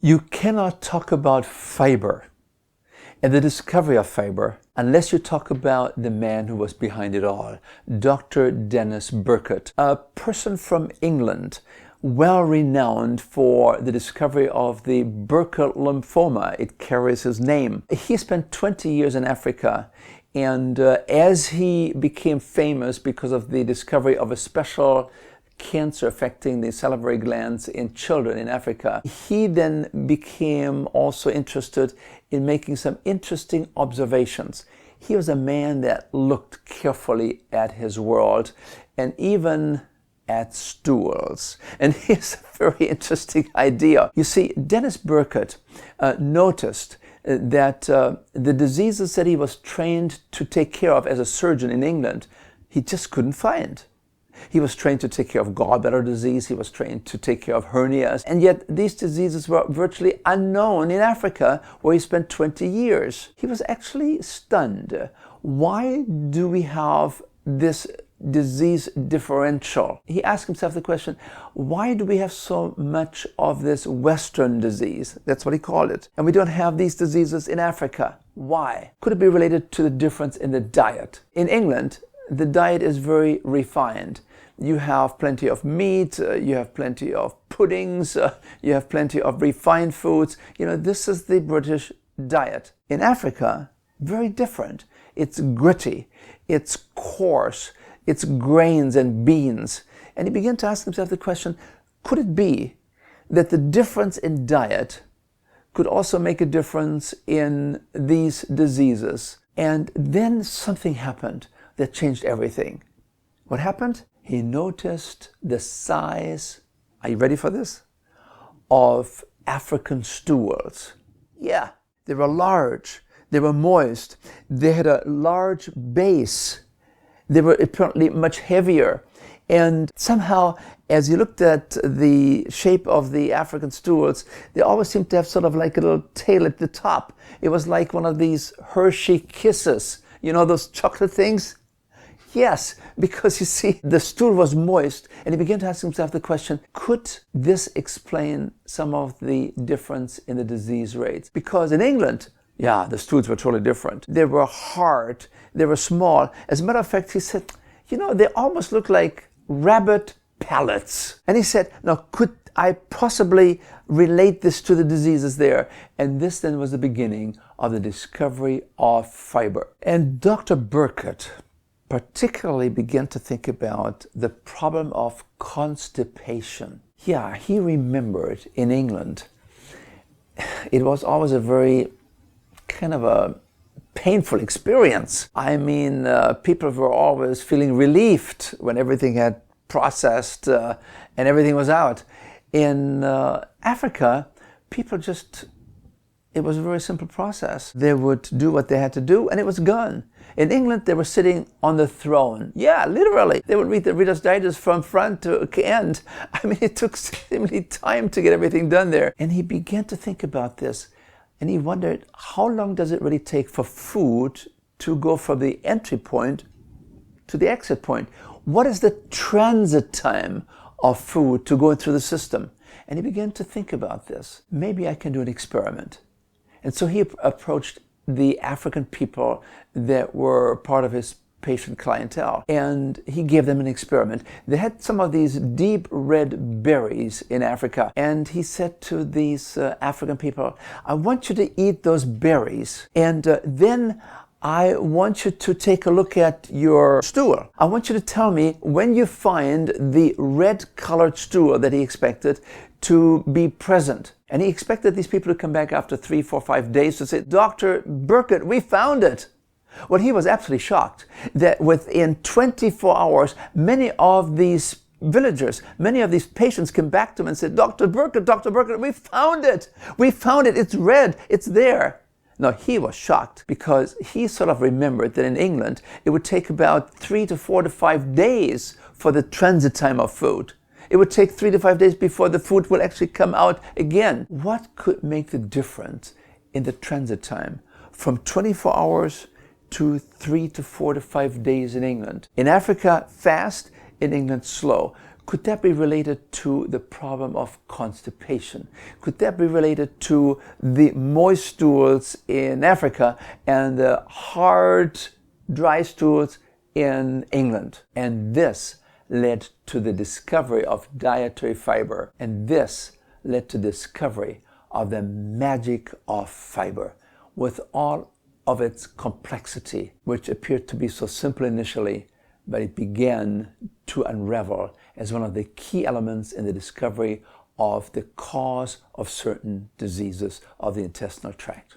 You cannot talk about fiber and the discovery of fiber unless you talk about the man who was behind it all, Dr. Denis Burkitt, a person from England, well renowned for the discovery of the Burkitt lymphoma. It carries his name. He spent 20 years in Africa, and as he became famous because of the discovery of a special cancer affecting the salivary glands in children in Africa, he then became also interested in making some interesting observations. He was a man that looked carefully at his world and even at stools. And here's a very interesting idea. You see, Denis Burkitt noticed that the diseases that he was trained to take care of as a surgeon in England, he just couldn't find. He was trained to take care of gallbladder disease, he was trained to take care of hernias, and yet these diseases were virtually unknown in Africa, where he spent 20 years. He was actually stunned. Why do we have this disease differential? He asked himself the question, why do we have so much of this Western disease? That's what he called it. And we don't have these diseases in Africa. Why? Could it be related to the difference in the diet? In England, the diet is very refined. You have plenty of meat, you have plenty of puddings, you have plenty of refined foods. You know, this is the British diet. In Africa, very different. It's gritty, it's coarse, it's grains and beans. And he began to ask himself the question, could it be that the difference in diet could also make a difference in these diseases? And then something happened that changed everything. What happened? He noticed the size, are you ready for this? Of African stools. Yeah, they were large, they were moist, they had a large base, they were apparently much heavier. And somehow, as you looked at the shape of the African stools, they always seemed to have sort of like a little tail at the top. It was like one of these Hershey Kisses, you know, those chocolate things? Yes, because you see, the stool was moist, and he began to ask himself the question, could this explain some of the difference in the disease rates? Because in England, yeah, the stools were totally different. They were hard, they were small. As a matter of fact, he said, you know, they almost look like rabbit pellets. And he said, now, could I possibly relate this to the diseases there? And this then was the beginning of the discovery of fiber. And Dr. Burkitt particularly began to think about the problem of constipation. Yeah, he remembered in England, it was always a very kind of a painful experience. I mean, people were always feeling relieved when everything had processed and everything was out. In Africa, people just, it was a very simple process. They would do what they had to do and it was gone. In England, they were sitting on the throne. Yeah, literally. They would read the Reader's Digest from front to end. I mean, it took seemingly time to get everything done there. And he began to think about this. And he wondered, how long does it really take for food to go from the entry point to the exit point? What is the transit time of food to go through the system? And he began to think about this. Maybe I can do an experiment. And so he approached the African people that were part of his patient clientele, and he gave them an experiment. They had some of these deep red berries in Africa, and he said to these African people, I want you to eat those berries, and then I want you to take a look at your stool. I want you to tell me when you find the red colored stool that he expected to be present. And he expected these people to come back after 3, 4, 5 days to say, Dr. Burkitt, we found it. Well, he was absolutely shocked that within 24 hours, many of these villagers, many of these patients came back to him and said, Dr. Burkitt, we found it. We found it. It's red. It's there. Now, he was shocked because he sort of remembered that in England, it would take about 3 to 4 to 5 days for the transit time of food. It would take 3 to 5 days before the food will actually come out again. What could make the difference in the transit time from 24 hours to 3 to 4 to 5 days in England? In Africa, fast. In England, slow. Could that be related to the problem of constipation? Could that be related to the moist stools in Africa and the hard, dry stools in England? And this led to the discovery of dietary fiber. And this led to the discovery of the magic of fiber, with all of its complexity, which appeared to be so simple initially, but it began to unravel as one of the key elements in the discovery of the cause of certain diseases of the intestinal tract.